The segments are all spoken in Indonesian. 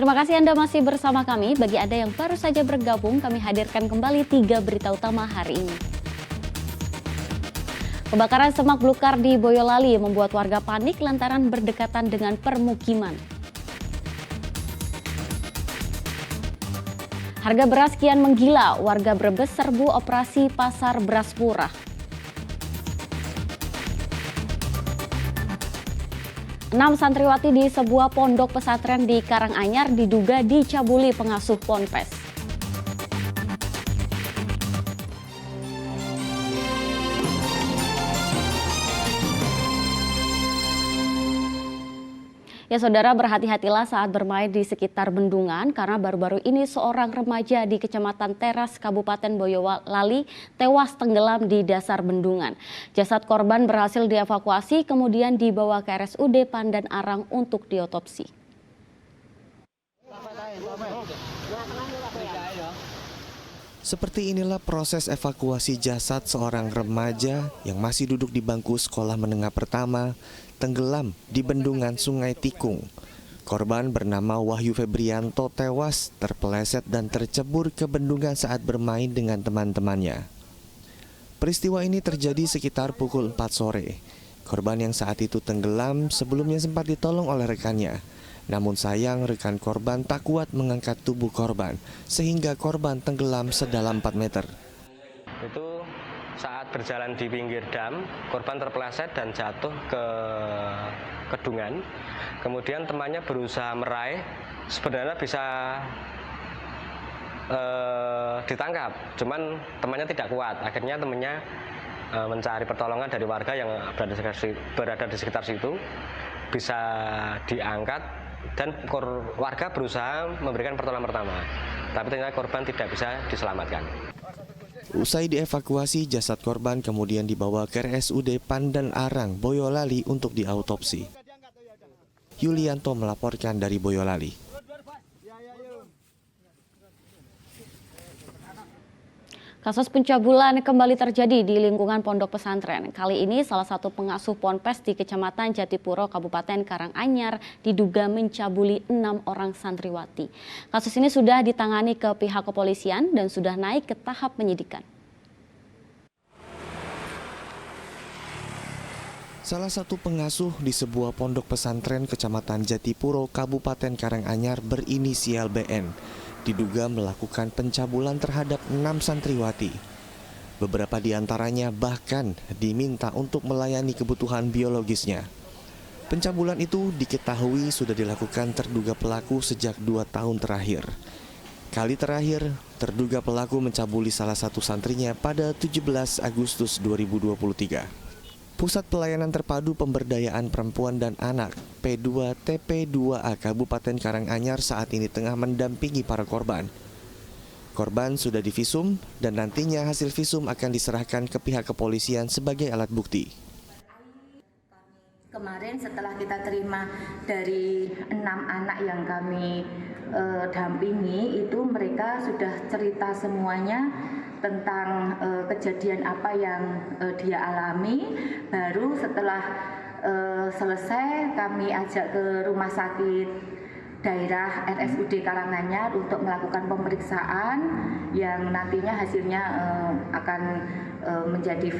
Terima kasih Anda masih bersama kami. Bagi Anda yang baru saja bergabung, kami hadirkan kembali 3 berita utama hari ini. Kebakaran semak belukar di Boyolali membuat warga panik lantaran berdekatan dengan permukiman. Harga beras kian menggila, warga Brebes serbu operasi pasar beras murah. 6 santriwati di sebuah pondok pesantren di Karanganyar diduga dicabuli pengasuh ponpes. Ya saudara, berhati-hatilah saat bermain di sekitar bendungan karena baru-baru ini seorang remaja di Kecamatan Teras, Kabupaten Boyolali tewas tenggelam di dasar bendungan. Jasad korban berhasil dievakuasi kemudian dibawa ke RSUD Pandan Arang untuk diotopsi. Seperti inilah proses evakuasi jasad seorang remaja yang masih duduk di bangku sekolah menengah pertama tenggelam di bendungan Sungai Tikung. Korban bernama Wahyu Febrianto tewas terpeleset dan tercebur ke bendungan saat bermain dengan teman-temannya. Peristiwa ini terjadi sekitar pukul 4 sore. Korban yang saat itu tenggelam sebelumnya sempat ditolong oleh rekannya. Namun sayang rekan korban tak kuat mengangkat tubuh korban sehingga korban tenggelam sedalam 4 meter. Itu saat berjalan di pinggir dam, korban terpeleset dan jatuh ke kedungan. Kemudian temannya berusaha meraih, sebenarnya bisa ditangkap, cuman temannya tidak kuat. Akhirnya temannya mencari pertolongan dari warga yang berada di sekitar situ, bisa diangkat dan warga berusaha memberikan pertolongan pertama. Tapi ternyata korban tidak bisa diselamatkan. Usai dievakuasi, jasad korban kemudian dibawa ke RSUD Pandan Arang, Boyolali untuk diautopsi. Yulianto melaporkan dari Boyolali. Kasus pencabulan kembali terjadi di lingkungan pondok pesantren. Kali ini salah satu pengasuh ponpes di Kecamatan Jatipuro, Kabupaten Karanganyar diduga mencabuli 6 orang santriwati. Kasus ini sudah ditangani ke pihak kepolisian dan sudah naik ke tahap penyidikan. Salah satu pengasuh di sebuah pondok pesantren Kecamatan Jatipuro, Kabupaten Karanganyar berinisial BN diduga melakukan pencabulan terhadap 6 santriwati. Beberapa di antaranya bahkan diminta untuk melayani kebutuhan biologisnya. Pencabulan itu diketahui sudah dilakukan terduga pelaku sejak 2 tahun terakhir. Kali terakhir, terduga pelaku mencabuli salah satu santrinya pada 17 Agustus 2023. Pusat Pelayanan Terpadu Pemberdayaan Perempuan dan Anak P2TP2A Kabupaten Karanganyar saat ini tengah mendampingi para korban. Korban sudah divisum dan nantinya hasil visum akan diserahkan ke pihak kepolisian sebagai alat bukti. Kemarin setelah kita terima dari 6 anak yang kami dampingi, itu mereka sudah cerita semuanya tentang kejadian apa yang dia alami. Baru setelah selesai kami ajak ke rumah sakit daerah RSUD Karanganyar untuk melakukan pemeriksaan yang nantinya hasilnya akan menjadi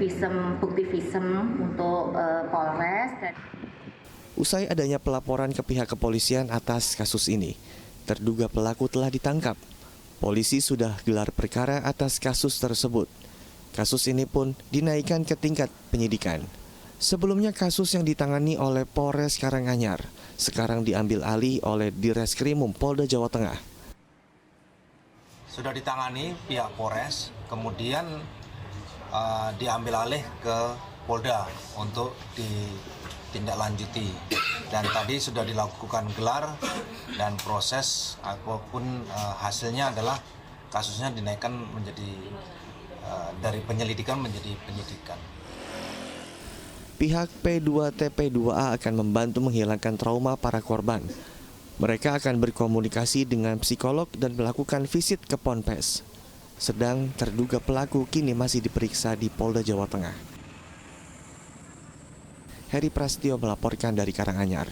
bukti visum untuk Polres. Usai adanya pelaporan ke pihak kepolisian atas kasus ini, terduga pelaku telah ditangkap. Polisi sudah gelar perkara atas kasus tersebut. Kasus ini pun dinaikkan ke tingkat penyidikan. Sebelumnya kasus yang ditangani oleh Polres Karanganyar sekarang diambil alih oleh Direskrimum Polda Jawa Tengah. Sudah ditangani pihak Polres, kemudian diambil alih ke Polda untuk ditindaklanjuti. Dan tadi sudah dilakukan gelar dan proses apapun hasilnya adalah kasusnya dinaikkan menjadi dari penyelidikan menjadi penyidikan. Pihak P2TP2A akan membantu menghilangkan trauma para korban. Mereka akan berkomunikasi dengan psikolog dan melakukan visit ke Ponpes. Sedang terduga pelaku kini masih diperiksa di Polda Jawa Tengah. Heri Prasetyo melaporkan dari Karanganyar.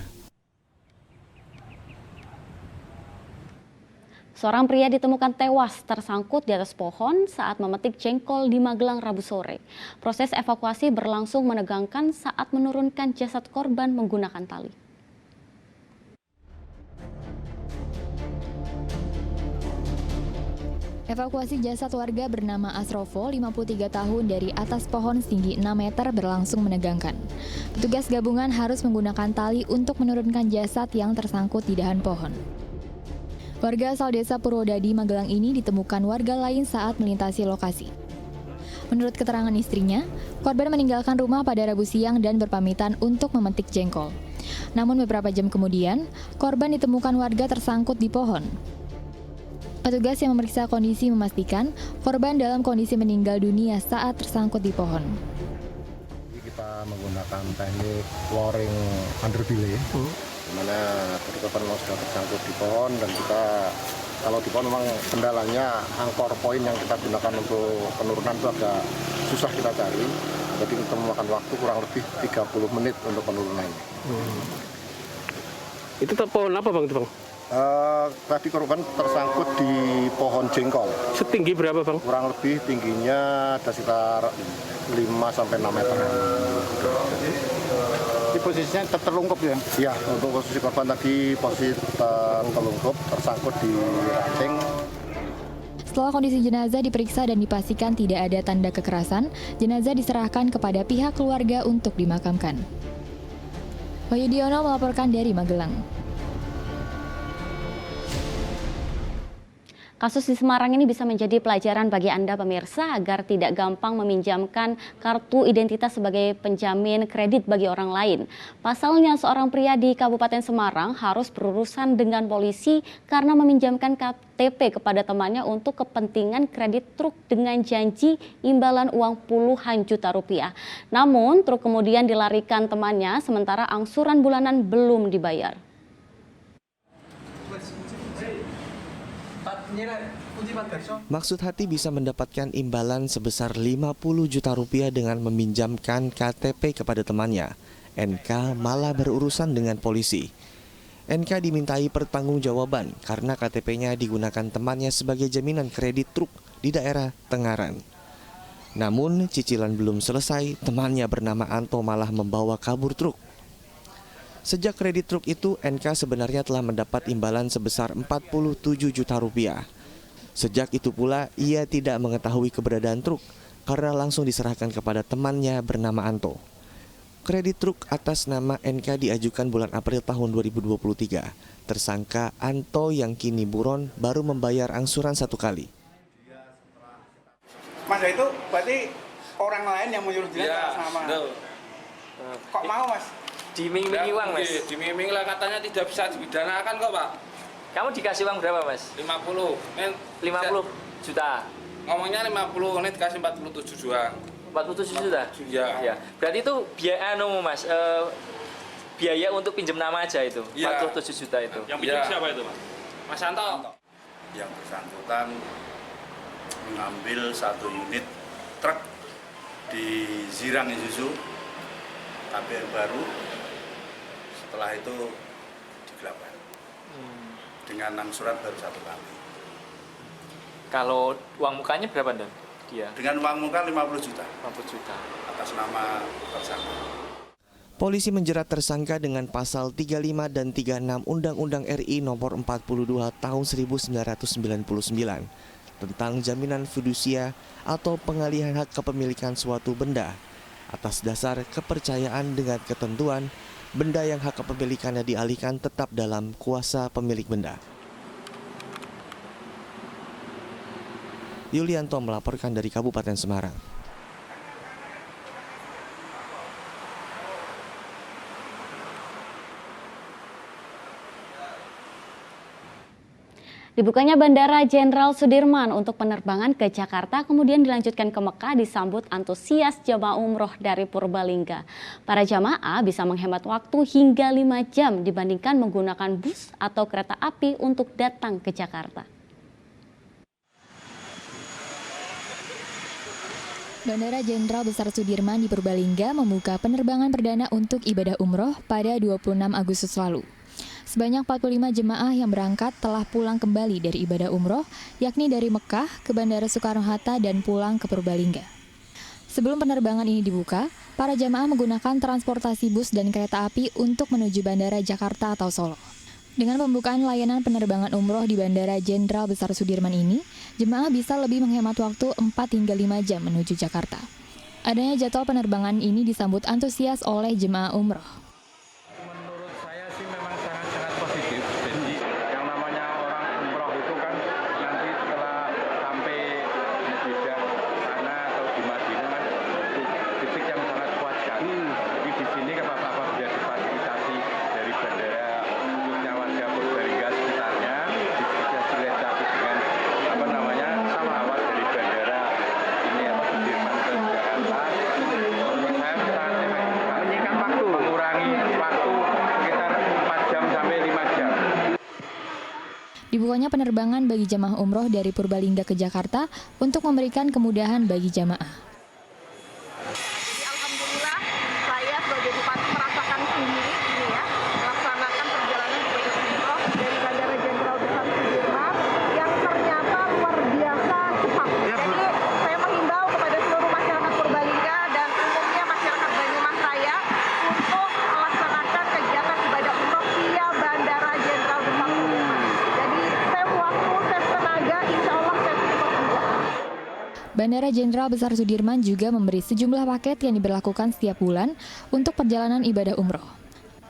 Seorang pria ditemukan tewas tersangkut di atas pohon saat memetik jengkol di Magelang Rabu sore. Proses evakuasi berlangsung menegangkan saat menurunkan jasad korban menggunakan tali. Evakuasi jasad warga bernama Asrofo, 53 tahun dari atas pohon setinggi 6 meter berlangsung menegangkan. Petugas gabungan harus menggunakan tali untuk menurunkan jasad yang tersangkut di dahan pohon. Warga asal desa Purwodadi, Magelang ini ditemukan warga lain saat melintasi lokasi. Menurut keterangan istrinya, korban meninggalkan rumah pada Rabu siang dan berpamitan untuk memetik jengkol. Namun beberapa jam kemudian, korban ditemukan warga tersangkut di pohon. Petugas yang memeriksa kondisi memastikan korban dalam kondisi meninggal dunia saat tersangkut di pohon. Kita menggunakan teknik flooring under delay, di mana korban memang sudah tersangkut di pohon, dan kita kalau di pohon memang kendalanya angkor poin yang kita gunakan untuk penurunan itu agak susah kita cari. Jadi kita memakan waktu kurang lebih 30 menit untuk penurunannya. Itu pohon apa Bang? Itu Bang? Tadi korban tersangkut di pohon jengkol. Setinggi berapa Bang? Kurang lebih tingginya ada sekitar 5-6 meter. Di posisinya terlungkup ya? Iya, untuk posisi korban tadi posisi terlungkup, tersangkut di ranting. Setelah kondisi jenazah diperiksa dan dipastikan tidak ada tanda kekerasan, jenazah diserahkan kepada pihak keluarga untuk dimakamkan. Wahyu Diono melaporkan dari Magelang. Kasus di Semarang ini bisa menjadi pelajaran bagi Anda pemirsa agar tidak gampang meminjamkan kartu identitas sebagai penjamin kredit bagi orang lain. Pasalnya seorang pria di Kabupaten Semarang harus berurusan dengan polisi karena meminjamkan KTP kepada temannya untuk kepentingan kredit truk dengan janji imbalan uang puluhan juta rupiah. Namun truk kemudian dilarikan temannya sementara angsuran bulanan belum dibayar. Maksud hati bisa mendapatkan imbalan sebesar 50 juta rupiah dengan meminjamkan KTP kepada temannya. NK malah berurusan dengan polisi. NK dimintai pertanggungjawaban karena KTP-nya digunakan temannya sebagai jaminan kredit truk di daerah Tengaran. Namun cicilan belum selesai, temannya bernama Anto malah membawa kabur truk. Sejak kredit truk itu, NK sebenarnya telah mendapat imbalan sebesar 47 juta rupiah. Sejak itu pula, ia tidak mengetahui keberadaan truk karena langsung diserahkan kepada temannya bernama Anto. Kredit truk atas nama NK diajukan bulan April tahun 2023. Tersangka Anto yang kini buron baru membayar angsuran 1 kali. Mas, itu berarti orang lain yang menyuruh dia atas nama. Kok mau Mas? Diiming-imingi uang Mas? Diiming-imingi lah, katanya tidak bisa dipidanakan kok Pak. Kamu dikasih uang berapa Mas? 50. 50 juta? Ngomongnya 50, ini dikasih 47 juta. 47 juta? Iya. Berarti itu biaya Mas, biaya untuk pinjam nama aja itu, ya. 47 juta itu. Yang pinjam siapa itu Mas? Mas Anto? Yang bersangkutan mengambil 1 unit truk di Zirang Isuzu KPR baru, setelah itu digelapkan dengan angsuran baru 1 kali. Kalau uang mukanya berapa Dan? Dia? Dengan uang muka 50 juta. 50 juta. Atas nama tersangka. Polisi menjerat tersangka dengan pasal 35 dan 36 Undang-Undang RI nomor 42 tahun 1999 tentang jaminan fidusia atau pengalihan hak kepemilikan suatu benda atas dasar kepercayaan dengan ketentuan benda yang hak kepemilikannya dialihkan tetap dalam kuasa pemilik benda. Yulianto melaporkan dari Kabupaten Semarang. Dibukanya Bandara Jenderal Sudirman untuk penerbangan ke Jakarta kemudian dilanjutkan ke Mekah disambut antusias jamaah umroh dari Purbalingga. Para jamaah bisa menghemat waktu hingga 5 jam dibandingkan menggunakan bus atau kereta api untuk datang ke Jakarta. Bandara Jenderal Besar Sudirman di Purbalingga membuka penerbangan perdana untuk ibadah umroh pada 26 Agustus lalu. Sebanyak 45 jemaah yang berangkat telah pulang kembali dari ibadah umroh, yakni dari Mekah ke Bandara Soekarno-Hatta dan pulang ke Purbalingga. Sebelum penerbangan ini dibuka, para jemaah menggunakan transportasi bus dan kereta api untuk menuju Bandara Jakarta atau Solo. Dengan pembukaan layanan penerbangan umroh di Bandara Jenderal Besar Sudirman ini, jemaah bisa lebih menghemat waktu 4 hingga 5 jam menuju Jakarta. Adanya jadwal penerbangan ini disambut antusias oleh jemaah umroh. Dibukanya penerbangan bagi jamaah umroh dari Purbalingga ke Jakarta untuk memberikan kemudahan bagi jamaah. Alhamdulillah, saya sebagai bupati merasakan sendiri ini ya, melaksanakan perjalanan ibadah umroh dari Bandara Jenderal Besar Sudirman yang ternyata luar biasa cepat. Jadi saya menghimbau kepada seluruh masyarakat Purbalingga dan umumnya masyarakat Banyumas Raya untuk melaksanakan kegiatan ibadah umroh via Bandara Jenderal Besar Sudirman. Bandara Jenderal Besar Sudirman juga memberi sejumlah paket yang diberlakukan setiap bulan untuk perjalanan ibadah umroh.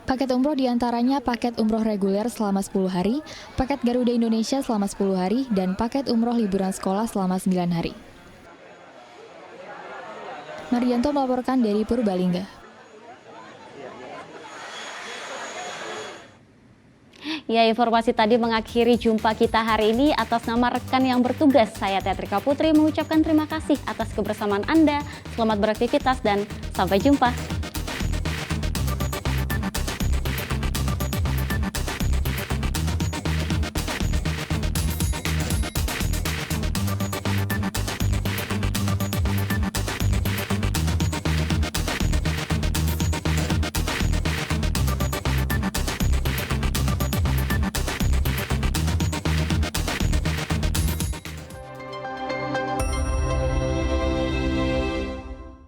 Paket umroh diantaranya paket umroh reguler selama 10 hari, paket Garuda Indonesia selama 10 hari, dan paket umroh liburan sekolah selama 9 hari. Mardianto melaporkan dari Purbalingga. Ya, informasi tadi mengakhiri jumpa kita hari ini. Atas nama rekan yang bertugas, saya Teatrika Putri mengucapkan terima kasih atas kebersamaan Anda. Selamat beraktivitas dan sampai jumpa.